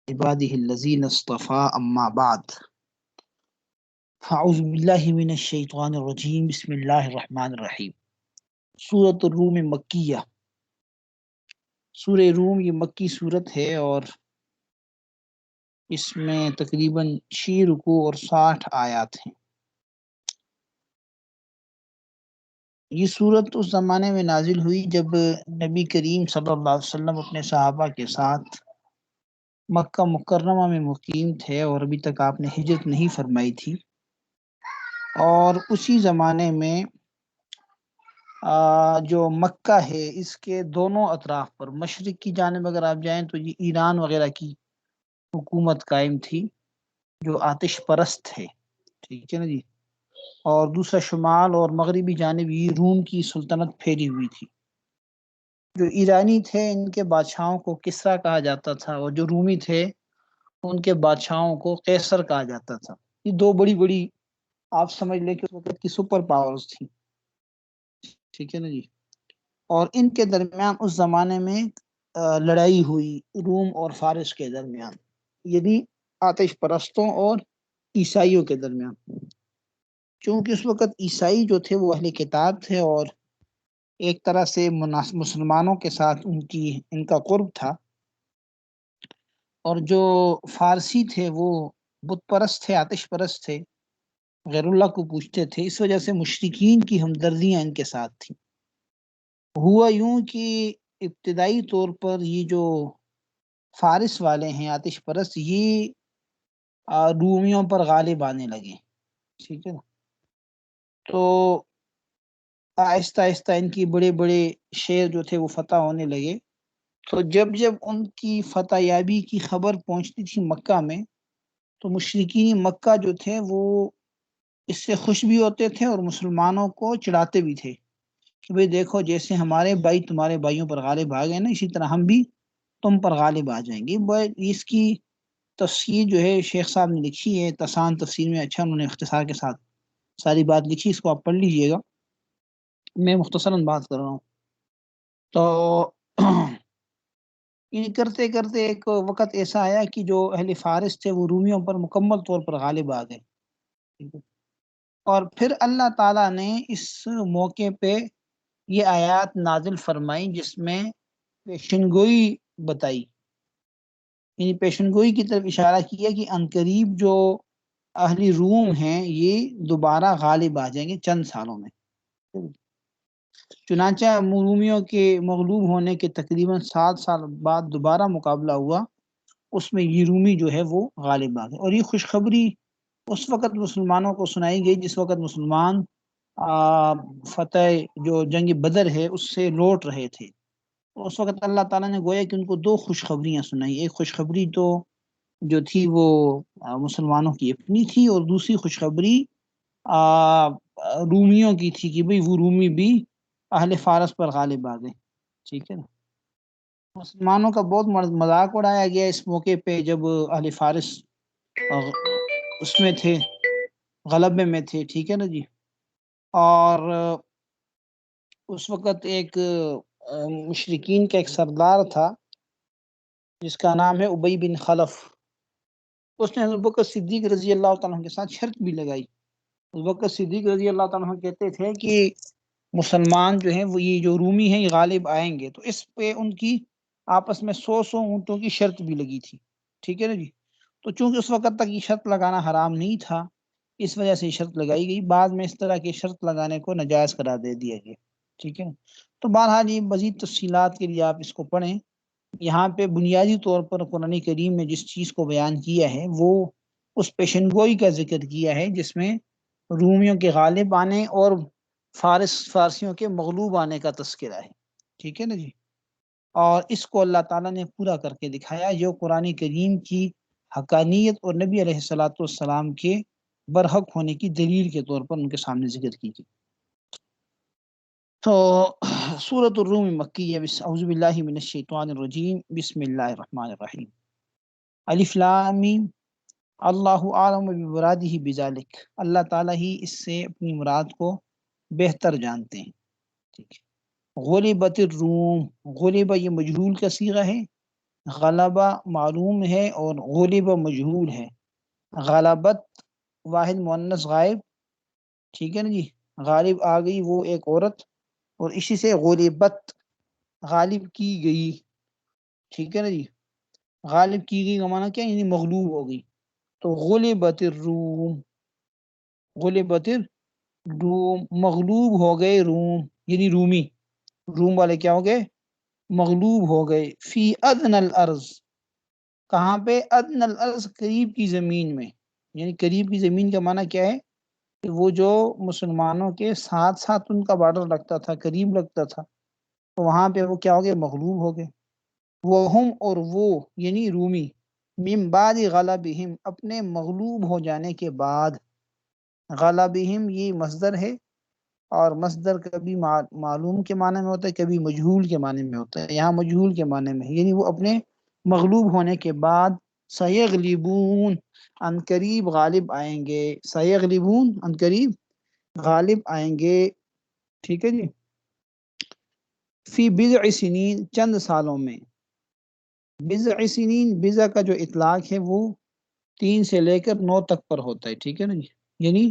عباده الذين اصطفى اما بعد فاعوذ باللہ من الشیطان الرجیم بسم اللہ الرحمن الرحیم۔ سورۃ الروم مکیہ، سورہ روم یہ مکی صورت ہے اور اس میں تقریباً 6 رکوع اور 60 آیات ہیں۔ یہ صورت اس زمانے میں نازل ہوئی جب نبی کریم صلی اللہ علیہ وسلم اپنے صحابہ کے ساتھ مکہ مکرمہ میں مقیم تھے اور ابھی تک آپ نے ہجرت نہیں فرمائی تھی، اور اسی زمانے میں جو مکہ ہے اس کے دونوں اطراف پر مشرق کی جانب اگر آپ جائیں تو یہ ایران وغیرہ کی حکومت قائم تھی جو آتش پرست تھے، ٹھیک ہے نا جی، اور دوسرا شمال اور مغربی جانب یہ روم کی سلطنت پھیلی ہوئی تھی۔ جو ایرانی تھے ان کے بادشاہوں کو کسریٰ کہا جاتا تھا، اور جو رومی تھے ان کے بادشاہوں کو قیصر کہا جاتا تھا۔ یہ دو بڑی بڑی آپ سمجھ لیں کہ اس وقت کی سپر پاورز تھی، ٹھیک ہے نا جی، اور ان کے درمیان اس زمانے میں لڑائی ہوئی روم اور فارس کے درمیان، یعنی آتش پرستوں اور عیسائیوں کے درمیان۔ چونکہ اس وقت عیسائی جو تھے وہ اہل کتاب تھے اور ایک طرح سے مسلمانوں کے ساتھ ان کا قرب تھا، اور جو فارسی تھے وہ بت پرست تھے، آتش پرست تھے، غیر اللہ کو پوجتے تھے، اس وجہ سے مشرکین کی ہمدردیاں ان کے ساتھ تھیں۔ ہوا یوں کہ ابتدائی طور پر یہ جو فارس والے ہیں آتش پرست، یہ رومیوں پر غالب آنے لگے، ٹھیک ہے نا، تو آہستہ آہستہ ان کی بڑے بڑے شہر جو تھے وہ فتح ہونے لگے۔ تو جب ان کی فتح یابی کی خبر پہنچتی تھی مکہ میں تو مشرکین مکہ جو تھے وہ اس سے خوش بھی ہوتے تھے اور مسلمانوں کو چڑھاتے بھی تھے کہ بھئی دیکھو جیسے ہمارے بھائی تمہارے بھائیوں پر غالب آ گئے نا، اسی طرح ہم بھی تم پر غالب آ جائیں گے۔ اس کی تفسیر جو ہے شیخ صاحب نے لکھی ہے، تسان تفسیر میں، اچھا انہوں نے اختصار کے ساتھ ساری بات لکھی، اس کو آپ پڑھ لیجئے گا، میں مختصراً بات کر رہا ہوں۔ تو یہ کرتے کرتے ایک وقت ایسا آیا کہ جو اہل فارس تھے وہ رومیوں پر مکمل طور پر غالب آ گئے، اور پھر اللہ تعالیٰ نے اس موقع پہ یہ آیات نازل فرمائی جس میں پیشنگوئی بتائی، یعنی پیشنگوئی کی طرف اشارہ کیا کہ عنقریب جو اہلی روم ہیں یہ دوبارہ غالب آ جائیں گے چند سالوں میں۔ چنانچہ رومیوں کے مغلوب ہونے کے تقریباً 7 سال بعد دوبارہ مقابلہ ہوا، اس میں یہ رومی جو ہے وہ غالب آ گئے، اور یہ خوشخبری اس وقت مسلمانوں کو سنائی گئی جس وقت مسلمان فتح جو جنگ بدر ہے اس سے لوٹ رہے تھے۔ اس وقت اللہ تعالیٰ نے گویا کہ ان کو 2 خوشخبریاں سنائی، ایک خوشخبری تو جو تھی وہ مسلمانوں کی اپنی تھی، اور دوسری خوشخبری رومیوں کی تھی کہ بھئی وہ رومی بھی اہل فارس پر غالب آ گئے، ٹھیک ہے نا۔ مسلمانوں کا بہت مذاق اڑایا گیا اس موقع پہ جب اہل فارس اس میں تھے، غلبے میں تھے، ٹھیک ہے نا جی، اور اس وقت ایک مشرکین کا ایک سردار تھا جس کا نام ہے ابی بن خلف، اس نے حضرت بکر صدیق رضی اللہ تعالیٰ عنہ کے ساتھ شرط بھی لگائی۔ حضرت بکر صدیق رضی اللہ تعالیٰ عنہ کہتے تھے کہ مسلمان جو ہیں وہ یہ جو رومی ہیں یہ غالب آئیں گے، تو اس پہ ان کی آپس میں 100 اونٹوں کی شرط بھی لگی تھی، ٹھیک ہے نا جی۔ تو چونکہ اس وقت تک یہ شرط لگانا حرام نہیں تھا اس وجہ سے یہ شرط لگائی گئی، بعد میں اس طرح کی شرط لگانے کو ناجائز قرار دے دیا گیا، ٹھیک ہے نا۔ تو بہرحال یہ مزید تفصیلات کے لیے آپ اس کو پڑھیں، یہاں پہ بنیادی طور پر قرآن کریم میں جس چیز کو بیان کیا ہے وہ اس پیشن گوئی کا ذکر کیا ہے جس میں رومیوں کے غالب آنے اور فارسیوں کے مغلوب آنے کا تذکرہ ہے، ٹھیک ہے نا جی، اور اس کو اللہ تعالیٰ نے پورا کر کے دکھایا جو قرآن کریم کی حقانیت اور نبی علیہ الصلوۃ والسلام کے برحق ہونے کی دلیل کے طور پر ان کے سامنے ذکر کی گئی۔ تو سورۃ الروم مکیہ، اعوذ باللہ من الشیطان الرجیم، بسم اللہ الرحمن الرحیم، الف لام میم، اللہ اعلم بمرادہ بذالک، اللہ تعالیٰ ہی اس سے اپنی مراد کو بہتر جانتے ہیں، ٹھیک ہے۔ غلبت الروم، غلبہ یہ مجہول کا صیغہ ہے، غلبہ معلوم ہے اور غلب مجہول ہے. غلبت واحد مؤنث غائب، ٹھیک ہے نا جی، غالب آ گئی وہ ایک عورت، اور اسی سے غلبت غالب کی گئی، ٹھیک ہے نا جی. غالب کی گئی کا معنی کیا، یعنی مغلوب ہو گئی. تو غلبت الروم، غلبت الروم، مغلوب ہو گئے روم، یعنی رومی، روم والے کیا ہو گئے، مغلوب ہو گئے. فی ادن الارض، کہاں پہ، ادن الارض، قریب کی زمین میں. یعنی قریب کی زمین کا معنی کیا ہے کہ وہ جو مسلمانوں کے ساتھ ساتھ ان کا بارڈر لگتا تھا، قریب لگتا تھا، تو وہاں پہ وہ کیا ہو گئے، مغلوب ہو گئے. وہم، اور وہ یعنی رومی، من بعد غلبہم، اپنے مغلوب ہو جانے کے بعد. غلبہم یہ مصدر ہے، اور مصدر کبھی معلوم کے معنی میں ہوتا ہے، کبھی مجہول کے معنی میں ہوتا ہے. یہاں مجہول کے معنی میں ہے، یعنی وہ اپنے مغلوب ہونے کے بعد. سیغلبون، ان قریب غالب آئیں گے. سیغلبون، ان قریب غالب آئیں گے، ٹھیک ہے جی. فی بضع سنین، چند سالوں میں. بضع سنین، بضع کا جو اطلاق ہے وہ 3 سے لے کر 9 تک پر ہوتا ہے، ٹھیک ہے نا جی. یعنی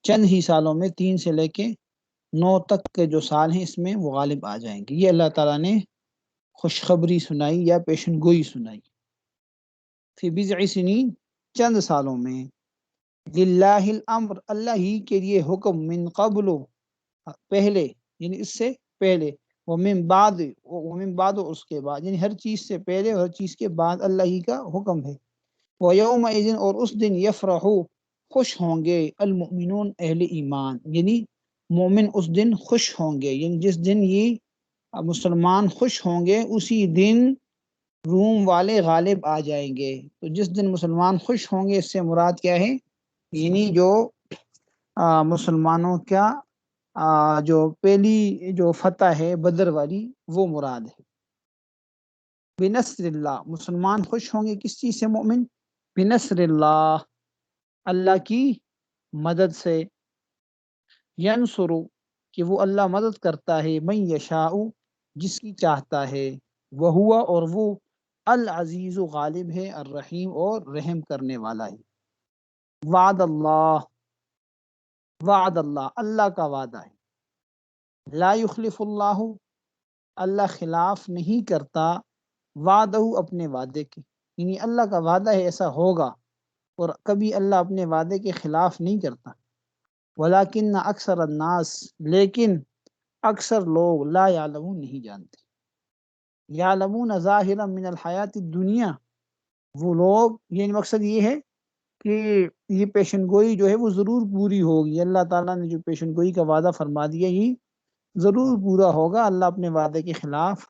چند ہی سالوں میں، 3 سے لے کے 9 تک کے جو سال ہیں اس میں وہ غالب آ جائیں گے. یہ اللہ تعالیٰ نے خوشخبری سنائی یا پیشن گوئی سنائی. فی بضع سنین، چند سالوں میں. للہ الامر، اللہ ہی کے لیے حکم. من قبل، پہلے، یعنی اس سے پہلے. ومن بعد، اس کے بعد، یعنی ہر چیز سے پہلے اور ہر چیز کے بعد اللہ ہی کا حکم ہے. وَيَوْمَئِذٍ، اور اس دن. یفرح، خوش ہوں گے. المؤمنون، اہل ایمان، یعنی مومن اس دن خوش ہوں گے. یعنی جس دن یہ مسلمان خوش ہوں گے اسی دن روم والے غالب آ جائیں گے. تو جس دن مسلمان خوش ہوں گے، اس سے مراد کیا ہے، یعنی جو مسلمانوں کا جو پہلی جو فتح ہے بدر والی، وہ مراد ہے. بنصر اللہ، مسلمان خوش ہوں گے کس چیز سے، مومن، بنصر اللہ، اللہ کی مدد سے. ینصر، کہ وہ اللہ مدد کرتا ہے. من یشاء، جس کی چاہتا ہے. وہو، اور وہ العزیز، غالب ہے. الرحیم، اور رحم کرنے والا ہے. وعد اللہ، وعد اللہ، اللہ کا وعدہ ہے. لا یخلف اللہ، اللہ خلاف نہیں کرتا. وعدہ، اپنے وعدے کے، یعنی اللہ کا وعدہ ہے ایسا ہوگا، اور کبھی اللہ اپنے وعدے کے خلاف نہیں کرتا. ولیکن اکثر الناس، لیکن اکثر لوگ. لا یعلمون، نہیں جانتے. یعلمون ظاہرا من الحیات الدنیا، وہ لوگ، یعنی مقصد یہ ہے کہ یہ پیشن گوئی جو ہے وہ ضرور پوری ہوگی. اللہ تعالیٰ نے جو پیشن گوئی کا وعدہ فرما دیا یہ ضرور پورا ہوگا. اللہ اپنے وعدے کے خلاف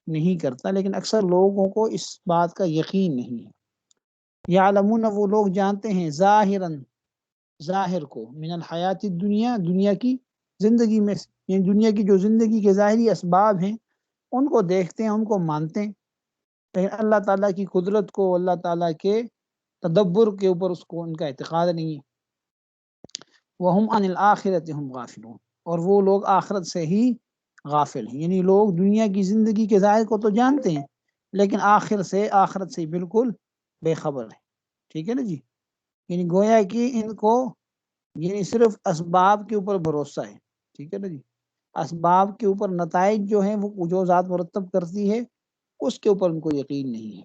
نہیں کرتا، لیکن اکثر لوگوں کو اس بات کا یقین نہیں ہے. یعلمون، وہ لوگ جانتے ہیں. ظاہراً، ظاہر کو. من الحیات الدنیا، دنیا کی زندگی میں، یعنی دنیا کی جو زندگی کے ظاہری اسباب ہیں ان کو دیکھتے ہیں، ان کو مانتے ہیں، لیکن اللہ تعالیٰ کی قدرت کو، اللہ تعالیٰ کے تدبر کے اوپر اس کو ان کا اعتقاد نہیں ہے. وَهُمْ عَنِ الْآخِرَةِ هُمْ غَافِلُونَ، اور وہ لوگ آخرت سے ہی غافل ہیں. یعنی لوگ دنیا کی زندگی کے ظاہر کو تو جانتے ہیں، لیکن آخرت سے بالکل بے خبر ہے. ٹھیک ہے نا جی. یعنی گویا کہ ان کو یعنی صرف اسباب کے اوپر بھروسہ ہے. ٹھیک ہے نا جی. اسباب کے اوپر نتائج جو ہیں وہ جو ذات مرتب کرتی ہے اس کے اوپر ان کو یقین نہیں ہے.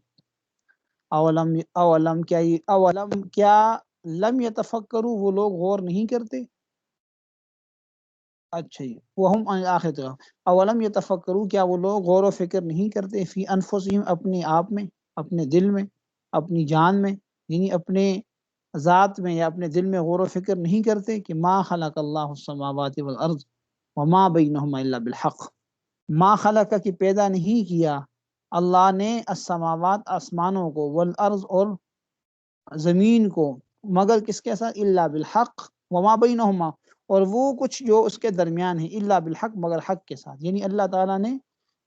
اولم کیا لم یتفکروا، وہ لوگ غور نہیں کرتے. اچھا جی. وہم عن الآخرۃ، اولم یتفکروا، کیا وہ لوگ غور و فکر نہیں کرتے. فی انفسہم، اپنے آپ میں، اپنے دل میں، اپنی جان میں، یعنی اپنے ذات میں یا اپنے دل میں غور و فکر نہیں کرتے کہ ما خلق اللہ السماوات والارض وما بینہما الا بالحق. ما خلق، کہ پیدا نہیں کیا اللہ نے، السماوات، آسمانوں کو، والارض، اور زمین کو، مگر کس کے ساتھ، الا بالحق، وما بینہما، اور وہ کچھ جو اس کے درمیان ہے، الا بالحق، مگر حق کے ساتھ. یعنی اللہ تعالیٰ نے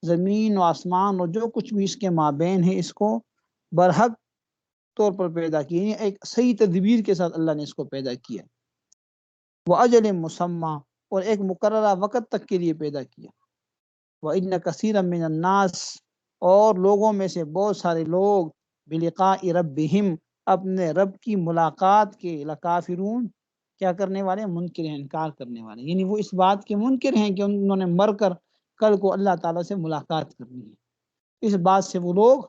زمین و آسمان اور جو کچھ بھی اس کے مابین ہے اس کو برحق طور پر پیدا کیا، یعنی ایک صحیح تدبیر کے ساتھ اللہ نے اس کو پیدا کیا. وَأَجَلٍ مُّسَمًّى، اور ایک مقررہ وقت تک کے لیے پیدا کیا. وَإِنَّ كَثِيرًا مِّنَ النَّاسِ، اور لوگوں میں سے بہت سارے لوگ بلقاء ربہم اپنے رب کی ملاقات کے لکافرون کیا کرنے والے، منکر ہیں، انکار کرنے والے، یعنی وہ اس بات کے منکر ہیں کہ انہوں نے مر کر کل کو اللہ تعالیٰ سے ملاقات کرنی ہے۔ اس بات سے وہ لوگ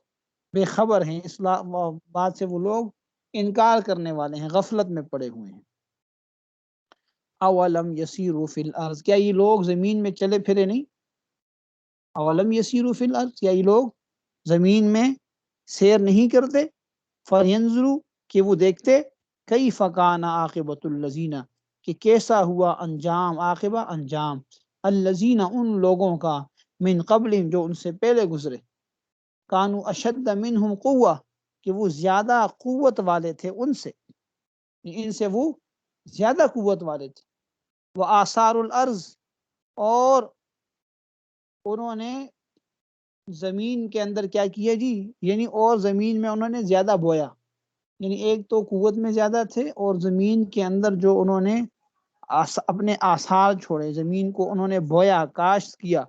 بے خبر ہیں، اس بات سے وہ لوگ انکار کرنے والے ہیں، غفلت میں پڑے ہوئے ہیں۔ اولم یسیروا فی الارض، کیا یہ لوگ زمین میں چلے پھرے نہیں؟ اولم یسیروا فی الارض، کیا یہ لوگ زمین میں سیر نہیں کرتے؟ فینظروا، کہ وہ دیکھتے، کیف کان عاقبۃ الذین، کہ کیسا ہوا انجام، عاقبہ انجام، الذین ان لوگوں کا، من قبل جو ان سے پہلے گزرے، کانوا اشد منہم قوہ، کہ وہ زیادہ قوت والے تھے ان سے، ان سے وہ زیادہ قوت والے تھے، وہ آثار الارض، اور انہوں نے زمین کے اندر کیا کیا جی، یعنی اور زمین میں انہوں نے زیادہ بویا، یعنی ایک تو قوت میں زیادہ تھے، اور زمین کے اندر جو انہوں نے اپنے آثار چھوڑے، زمین کو انہوں نے بویا، کاشت کیا،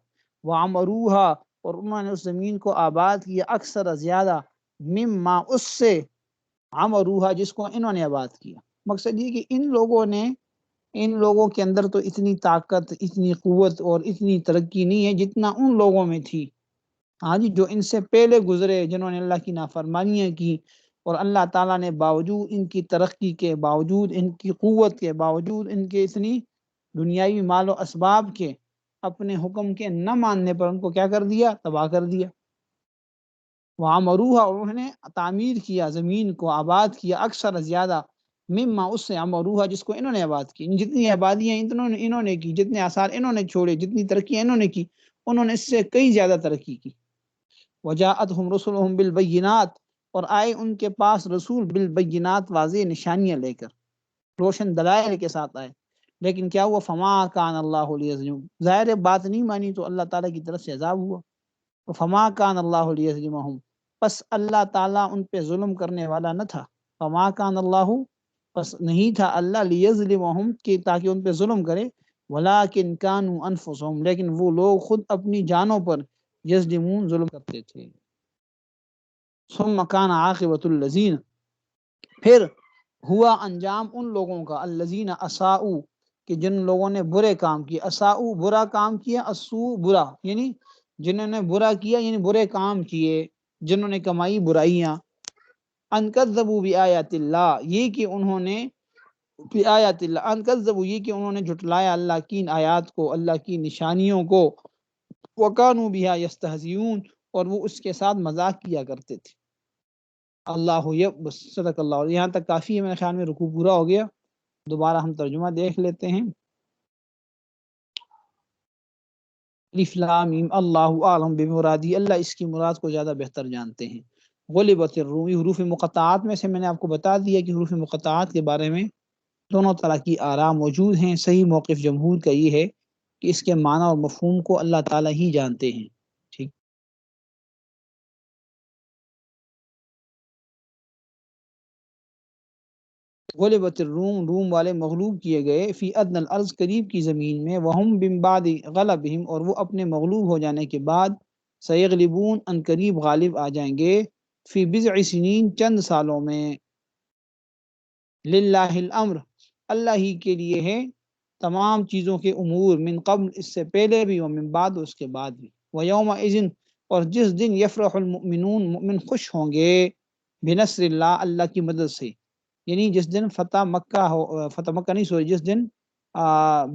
وعمروہا، اور انہوں نے اس زمین کو آباد کیا، اکثر زیادہ، مما اس سے، عمروہا جس کو انہوں نے آباد کیا۔ مقصد یہ کہ ان لوگوں کے اندر تو اتنی طاقت، اتنی قوت اور اتنی ترقی نہیں ہے جتنا ان لوگوں میں تھی، ہاں جی، جو ان سے پہلے گزرے، جنہوں نے اللہ کی نافرمانیاں کی، اور اللہ تعالیٰ نے باوجود ان کی ترقی کے، باوجود ان کی قوت کے، باوجود ان کے اتنی دنیاوی مال و اسباب کے، اپنے حکم کے نہ ماننے پر ان کو کیا کر دیا، تباہ کر دیا۔ وعمروہا، اور انہوں نے تعمیر کیا، زمین کو آباد کیا، اکثر زیادہ، مما اس سے، عمروہا جس کو انہوں نے آباد کی، جتنی آبادیاں انہوں نے کی، جتنے آثار انہوں نے چھوڑے، جتنی ترقی انہوں نے کی، انہوں نے اس سے کئی زیادہ ترقی کی۔ وجاءتہم رسلہم بالبینات، اور آئے ان کے پاس رسول بالبینات، واضح نشانیاں لے کر، روشن دلائل کے ساتھ آئے، لیکن کیا ہوا، فما کان اللہ لیظلمہم، ظاہر بات نہیں مانی تو اللہ تعالیٰ کی طرف سے عذاب ہوا۔ فما کان اللہ لیظلمہم، پس اللہ تعالیٰ ان پہ ظلم کرنے والا نہ تھا، فما کان اللہ، پس نہیں تھا اللہ، لیظلمہم، کہ تاکہ ان پہ ظلم کرے، ولیکن کانوا انفسہم، لیکن وہ لوگ خود اپنی جانوں پر، یظلمون، ظلم کرتے تھے۔ ثم کان عاقبۃ الذین، پھر ہوا انجام ان لوگوں کا، الذین اساءوا، کہ جن لوگوں نے برے کام کیے، اساءوا برا کام کیا، اسوء برا، یعنی جنہوں نے برا کیا، یعنی برے کام کیے، جنہوں نے کمائی برائیاں، ان کذبوا بآیات اللہ، یہ کہ انہوں نے، بآیات اللہ، ان کذبوا، یہ کہ انہوں نے جھٹلایا اللہ کی آیات کو، اللہ کی نشانیوں کو، وکانوا بہا یستہزئون، اور وہ اس کے ساتھ مذاق کیا کرتے تھے۔ اللہ بس، صدق اللہ، یہاں تک کافی ہے، میرے خیال میں رکوع پورا ہو گیا، دوبارہ ہم ترجمہ دیکھ لیتے ہیں۔ الف لام میم، اللہ اعلم بمرادی، اللہ اس کی مراد کو زیادہ بہتر جانتے ہیں۔ غلبت الروم، حروف مقطعات میں سے میں نے آپ کو بتا دیا کہ حروف مقطعات کے بارے میں دونوں طرح کی آراء موجود ہیں۔ صحیح موقف جمہور کا یہ ہے کہ اس کے معنی اور مفہوم کو اللہ تعالیٰ ہی جانتے ہیں، ٹھیک۔ غلبت الروم، روم والے مغلوب کیے گئے، فی ادنى الارض، قریب کی زمین میں، وہم من بعد غلبہم، اور وہ اپنے مغلوب ہو جانے کے بعد، سیغلبون، ان قریب غالب آ جائیں گے، فی بضع سنین، چند سالوں میں، للہ الامر، اللہ ہی کے لیے ہے تمام چیزوں کے امور، من قبل، اس سے پہلے بھی، ومن بعد، اس کے بعد بھی، ویومئذ، اور جس دن، یفرح المؤمنون، مؤمن خوش ہوں گے، بنصر اللہ، اللہ کی مدد سے، یعنی جس دن فتح مکہ ہو، فتح مکہ نہیں، سوری، جس دن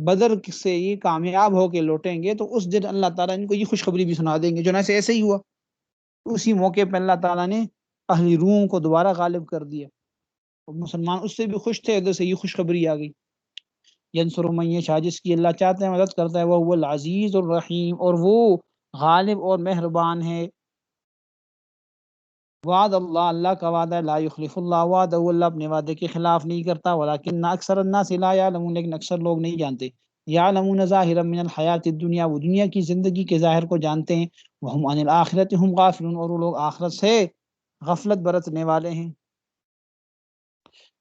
بدر سے یہ کامیاب ہو کے لوٹیں گے، تو اس دن اللہ تعالیٰ ان کو یہ خوشخبری بھی سنا دیں گے، جو ایسے ہی ہوا، اسی موقع پہ اللہ تعالیٰ نے اہل روم کو دوبارہ غالب کر دیا، اور مسلمان اس سے بھی خوش تھے، ادھر سے یہ خوشخبری آ گئی۔ ینصر من یشاء، جس کی اللہ چاہتا ہے مدد کرتا ہے، وہ العزیز الرحیم، اور وہ غالب اور مہربان ہے۔ وعد اللہ، اللہ کا وعدہ ہے، لا یخلف اللہ وعدہ، اللہ اپنے وعدے کے خلاف نہیں کرتا، ولکن اکثر الناس لا یعلمون، لیکن اکثر لوگ نہیں جانتے، یعلمون ظاہرا من الحیات الدنیا، وہ دنیا کی زندگی کے ظاہر کو جانتے ہیں، وہم عن الآخرۃ ہم غافلون، اور وہ لوگ آخرت سے غفلت برتنے والے ہیں۔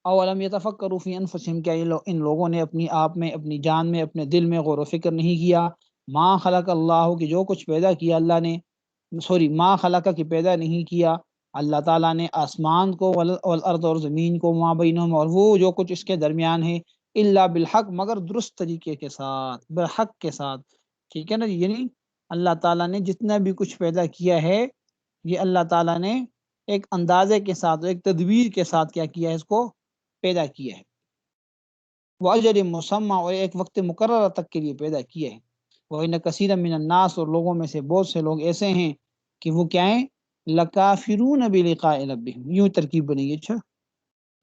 اولم یتفکروا فی انفسہم، کیا ان لوگوں نے اپنی آپ میں، اپنی جان میں، اپنے دل میں غور و فکر نہیں کیا، ما خلق اللہ، کہ جو کچھ پیدا کیا اللہ نے، ما خلقہ کی پیدا نہیں کیا اللہ تعالیٰ نے آسمان کو والارض اور زمین کو ما بینہم اور وہ جو کچھ اس کے درمیان ہے الا بالحق مگر درست طریقے کے ساتھ بالحق کے ساتھ. ٹھیک ہے نا، یعنی اللہ تعالیٰ نے جتنا بھی کچھ پیدا کیا ہے یہ اللہ تعالیٰ نے ایک اندازے کے ساتھ ایک تدبیر کے ساتھ کیا کیا ہے، اس کو پیدا کیا ہے. وہ اجل مسمع اور ایک وقت مقررہ تک کے لیے پیدا کیا ہے. وَإِنَّ كَثِيرًا مِّنَ النَّاسِ اور لوگوں میں سے بہت سے لوگ ایسے ہیں کہ وہ کیا ہیں لَكَافِرُونَ بِلِقَاءِ رَبِّهِمْ، یوں ترکیب بنی ہے اچھا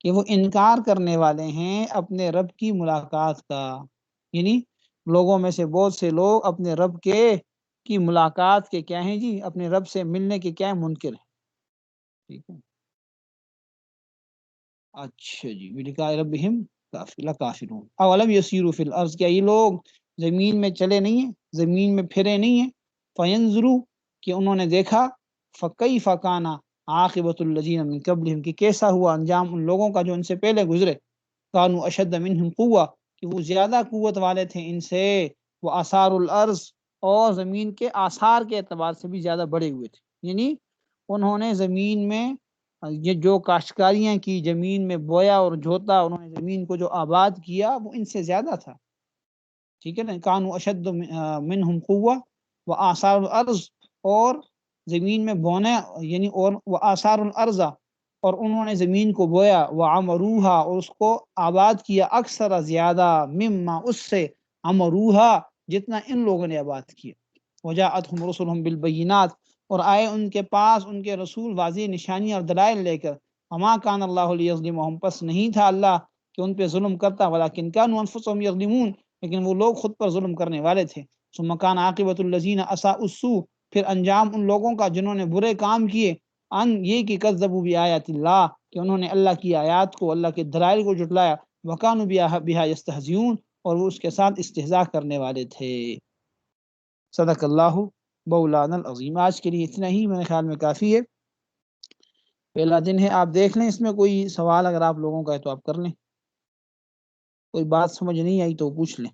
کہ وہ انکار کرنے والے ہیں اپنے رب کی ملاقات کا. یعنی لوگوں میں سے بہت سے لوگ اپنے رب کی ملاقات کے کیا ہیں جی، اپنے رب سے ملنے کے کیا ہیں منکر ہیں. ٹھیک ہے، اچھا جی، بِلِقَاءِ رَبِّهِمْ لَكَافِرُونَ اَوَلَمْ يَسِيرُوا فِي الْأَرْضِ، کیا یہ لوگ زمین میں چلے نہیں ہیں، زمین میں پھرے نہیں ہیں. فَيَنْظُرُوا کہ انہوں نے دیکھا فَكَيْفَ كَانَ عَاقِبَةُ الَّذِينَ مِن قَبْلِهِمْ کہ کیسا ہوا انجام ان لوگوں کا جو ان سے پہلے گزرے. كَانُوا أَشَدَّ مِنْهُمْ قُوَّةً کہ وہ زیادہ قوت والے تھے ان سے. وَآثَارُ الْأَرْضِ اور زمین کے آثار کے اعتبار سے بھی زیادہ بڑے ہوئے تھے. یعنی انہوں نے زمین میں یہ جو کاشتکاریاں کی، زمین میں بویا اور جوتا، انہوں نے زمین کو جو آباد کیا وہ ان سے زیادہ تھا. ٹھیک ہے نا، کانوا اشد منہم قوہ و آثار الارض اور زمین میں بونا یعنی اور و آثار الارض اور انہوں نے زمین کو بویا وعمروہا اور اس کو آباد کیا اکثر زیادہ مما اس سے عمروہا جتنا ان لوگوں نے آباد کیا. وجاءتہم رسلہم بالبینات اور آئے ان کے پاس ان کے رسول واضح نشانیاں اور دلائل لے کر. وما کان اللہ لیظلمہم پس نہیں تھا اللہ کہ ان پہ ظلم کرتا، ولکن کانوا انفسہم یظلمون لیکن وہ لوگ خود پر ظلم کرنے والے تھے. ثم کان عاقبۃ الذین اساءوا السوء پھر انجام ان لوگوں کا جنہوں نے برے کام کیے ان یہ کہ کذبوا بآیات اللہ کہ انہوں نے اللہ کی آیات کو، اللہ کے دلائل کو جھٹلایا. وکانوا بہا یستہزئون اور وہ اس کے ساتھ استہزاء کرنے والے تھے. صدق اللہ مولانا العظیم. آج کے لیے اتنا ہی میرے خیال میں کافی ہے. پہلا دن ہے، آپ دیکھ لیں اس میں کوئی سوال اگر آپ لوگوں کا ہے تو آپ کر لیں، کوئی بات سمجھ نہیں آئی تو پوچھ لیں.